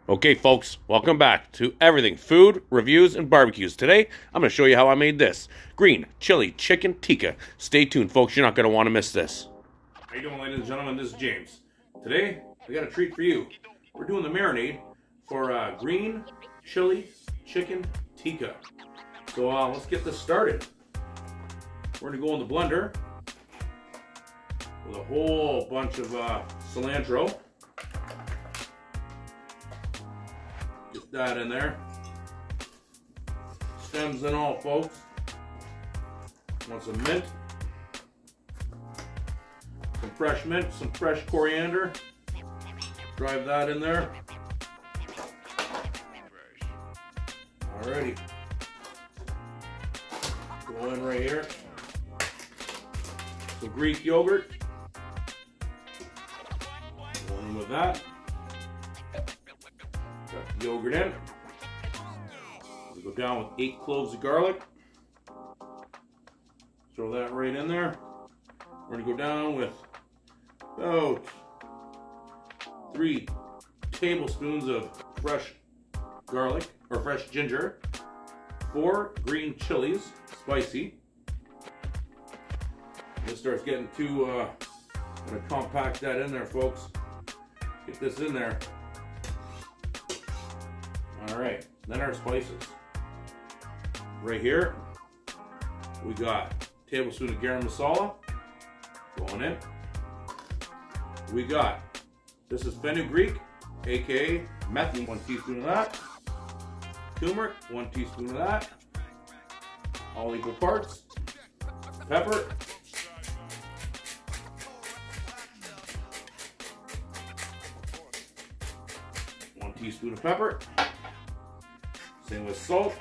Okay, folks, welcome back to Everything Food, Reviews, and Barbecues. Today, I'm going to show you how I made this green chili chicken tikka. Stay tuned, folks. You're not going to want to miss this. How you doing, ladies and gentlemen? This is James. Today, I got a treat for you. We're doing the marinade for green chili chicken tikka. So let's get this started. We're going to go in the blender with a whole bunch of cilantro. Get that in there. Stems and all, folks. Want some mint. Some fresh mint, some fresh coriander. Drive that in there. Alrighty. Go in right here. Some Greek yogurt. Go in with that. Got the yogurt in. We go down with 8 cloves of garlic. Throw that right in there. We're going to go down with about 3 tablespoons of fresh garlic or fresh ginger. 4 green chilies, spicy. This starts getting too, I'm going to compact that in there, folks. Get this in there. Alright, then our spices. Right here, we got a tablespoon of garam masala going in. We got, this is fenugreek, aka methane, 1 teaspoon of that. Turmeric, 1 teaspoon of that. All equal parts. Pepper. One teaspoon of pepper. Same with salt.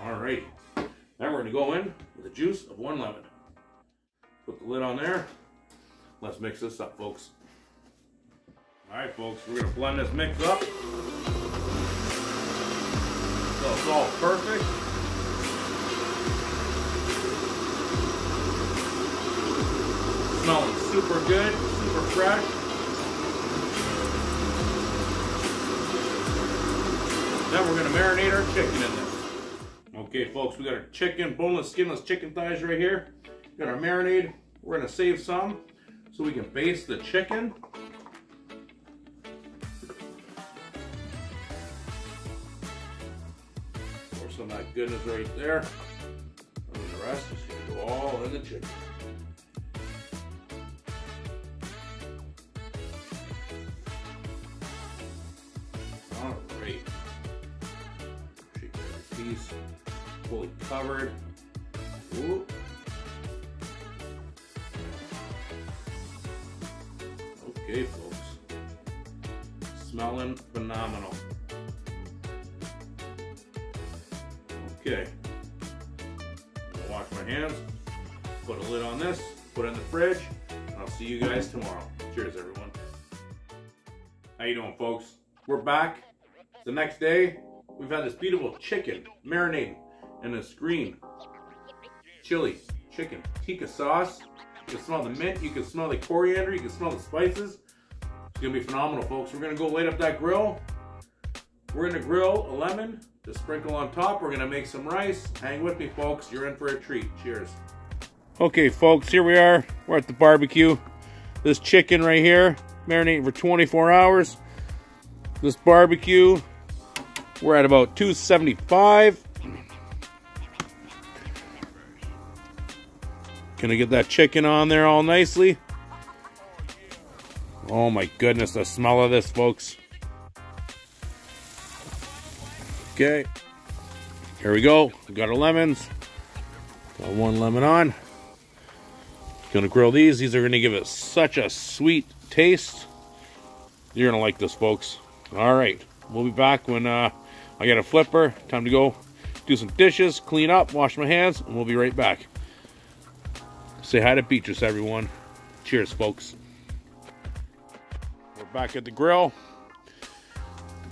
Alright. Now we're going to go in with the juice of 1 lemon. Put the lid on there. Let's mix this up, folks. Alright, folks, we're going to blend this mix up so it's all perfect. Smelling super good, super fresh. Then we're going to marinate our chicken in this. Okay, folks, we got our chicken, boneless, skinless chicken thighs right here. We got our marinade. We're going to save some so we can baste the chicken. Pour some of that goodness right there. And then the rest is going to go all in the chicken. Alright. Shake every piece. Fully covered. Ooh. Okay, folks. Smelling phenomenal. Okay. I'm gonna wash my hands, put a lid on this, put it in the fridge, and I'll see you guys tomorrow. Cheers, everyone. How you doing, folks? We're back. It's the next day. We've had this beautiful chicken marinating in this green chili chicken tikka sauce. You can smell the mint, you can smell the coriander, you can smell the spices. It's gonna be phenomenal, folks. We're gonna go light up that grill. We're gonna grill a lemon to sprinkle on top. We're gonna make some rice. Hang with me, folks. You're in for a treat. Cheers. Okay, folks, here we are. We're at the barbecue. This chicken right here, marinating for 24 hours. This barbecue, we're at about 275. Gonna get that chicken on there all nicely. Oh my goodness, the smell of this, folks. Okay, here we go. We got our lemons. Got 1 lemon on. Gonna grill these. These are gonna give it such a sweet taste. You're gonna like this, folks. All right, we'll be back when I get a flipper. Time to go do some dishes, clean up, wash my hands, and we'll be right back. Say hi to Beatrice, everyone. Cheers, folks. We're back at the grill.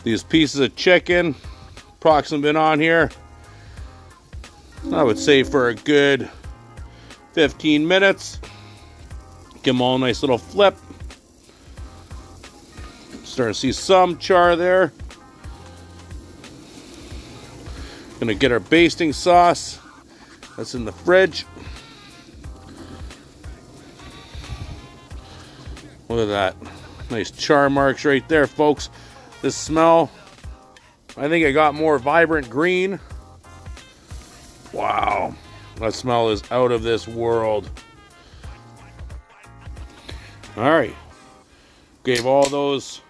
These pieces of chicken, approximately been on here, I would say for a good 15 minutes. Give them all a nice little flip. Starting to see some char there. Gonna get our basting sauce. That's in the fridge. Look at that. Nice char marks right there, folks. This smell, I think I got more vibrant green. Wow. That smell is out of this world. Alright. Gave all those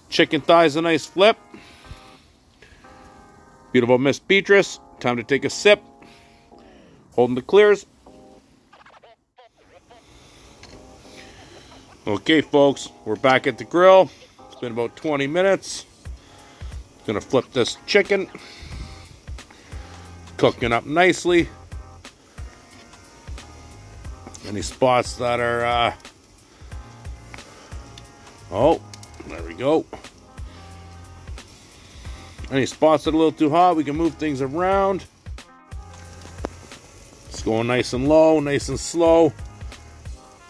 chicken thighs a nice flip. Beautiful Miss Beatrice. Time to take a sip. Holding the clears. Okay, folks, we're back at the grill. It's been about 20 minutes. Gonna flip this chicken. Cooking up nicely. Any spots that are, oh, there we go. Any spots that are a little too hot, we can move things around. It's going nice and low, nice and slow.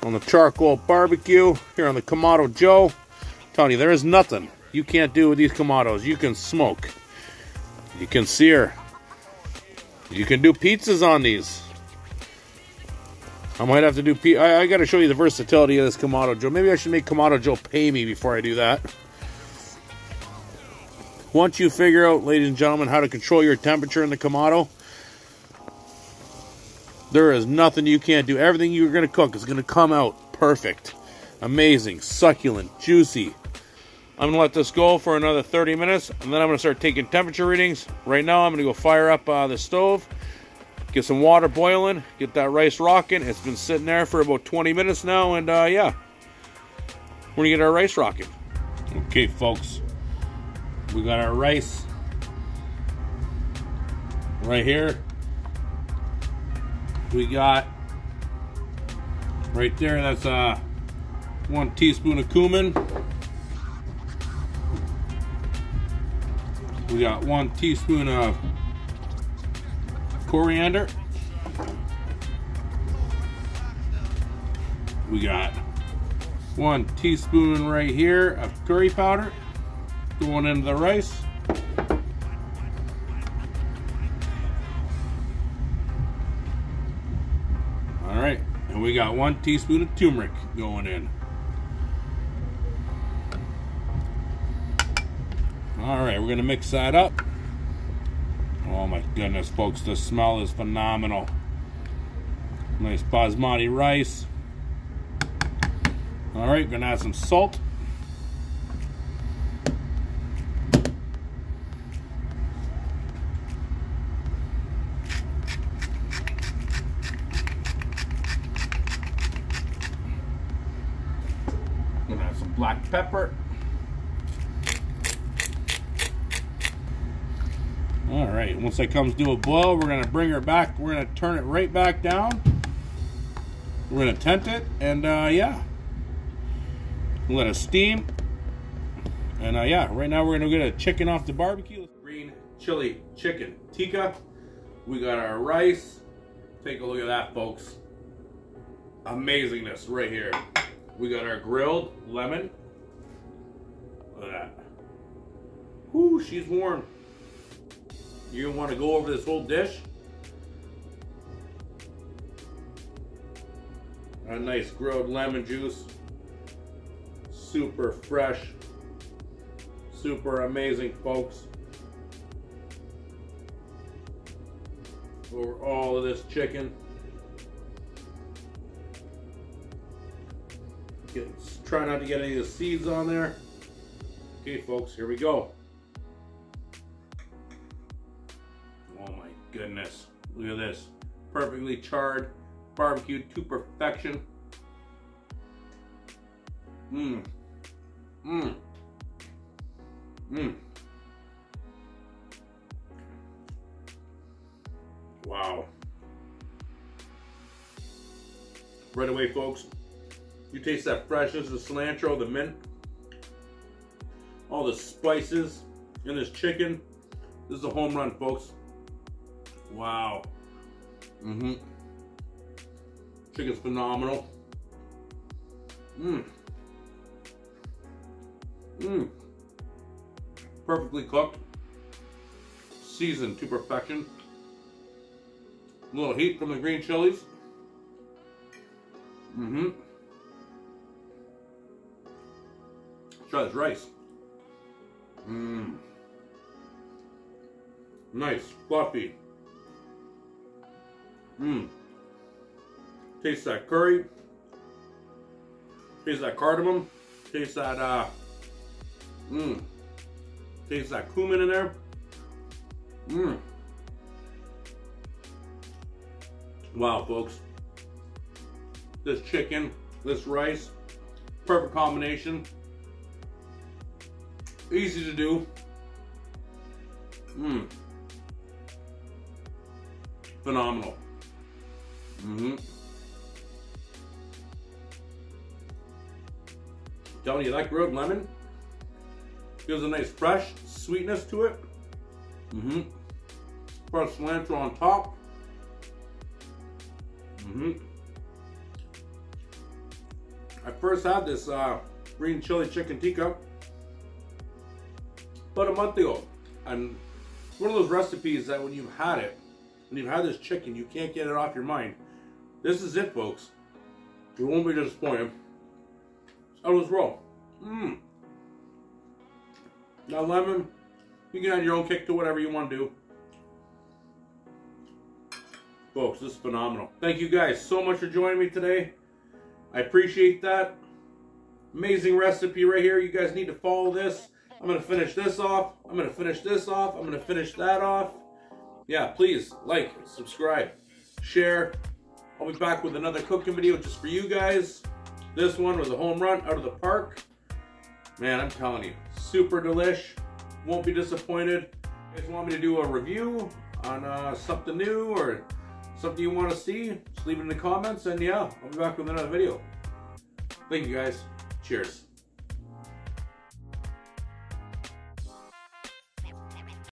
On the charcoal barbecue here on the Kamado Joe. I'm telling you, there is nothing you can't do with these Kamados. You can smoke, you can sear, you can do pizzas on these. I might have to do I got to show you the versatility of this Kamado Joe. Maybe I should make Kamado Joe pay me before I do that. Once you figure out, ladies and gentlemen, how to control your temperature in the Kamado, there is nothing you can't do. Everything you're going to cook is going to come out perfect. Amazing, succulent, juicy. I'm going to let this go for another 30 minutes, and then I'm going to start taking temperature readings. Right now, I'm going to go fire up the stove, get some water boiling, get that rice rocking. It's been sitting there for about 20 minutes now, and yeah, we're going to get our rice rocking. Okay, folks, we got our rice right here. We got right there, that's 1 teaspoon of cumin. We got 1 teaspoon of coriander. We got 1 teaspoon right here of curry powder going into the rice. Alright, and we got 1 teaspoon of turmeric going in. Alright, we're going to mix that up. Oh my goodness, folks, the smell is phenomenal. Nice basmati rice. Alright, we're going to add some salt. Gonna add some black pepper. All right, once that comes to a boil, we're gonna bring her back. We're gonna turn it right back down. We're gonna tent it, and yeah, let it steam. And yeah, right now we're gonna get a chicken off the barbecue. Green chili chicken tikka. We got our rice. Take a look at that, folks. Amazingness right here. We got our grilled lemon. Look at that. Whoo, she's warm. You're gonna want to go over this whole dish. A nice grilled lemon juice. Super fresh. Super amazing, folks. Over all of this chicken. Try not to get any of the seeds on there. Okay, folks, here we go. Oh my goodness. Look at this. Perfectly charred, barbecued to perfection. Mmm. Mmm. Mmm. Wow. Right away, folks. You taste that freshness, the cilantro, the mint, all the spices in this chicken. This is a home run, folks. Wow. Chicken's phenomenal. Mmm. Perfectly cooked. Seasoned to perfection. A little heat from the green chilies. Mm-hmm. Try this rice. Mmm. Nice, fluffy. Mmm. Taste that curry. Taste that cardamom. Taste that, taste that cumin in there. Mmm. Wow, folks. This chicken, this rice, perfect combination. Easy to do. Mmm. Phenomenal. Mm-hmm. Telling you, that grilled lemon gives a nice fresh sweetness to it. Mm-hmm. Fresh cilantro on top. Mm-hmm. I first had this green chili chicken tikka about a month ago, and one of those recipes that when you've had it, when you've had this chicken, you can't get it off your mind. This is it, folks. You won't be disappointed. Out of this roll. Mmm. Now lemon, you can add your own kick to whatever you want to do. Folks, this is phenomenal. Thank you guys so much for joining me today. I appreciate that. Amazing recipe right here. You guys need to follow this. I'm going to finish this off. I'm going to finish this off. I'm going to finish that off. Yeah, please like, subscribe, share. I'll be back with another cooking video just for you guys. This one was a home run out of the park. Man, I'm telling you, super delish. Won't be disappointed. If you guys want me to do a review on something new or something you want to see, just leave it in the comments, and yeah, I'll be back with another video. Thank you guys. Cheers.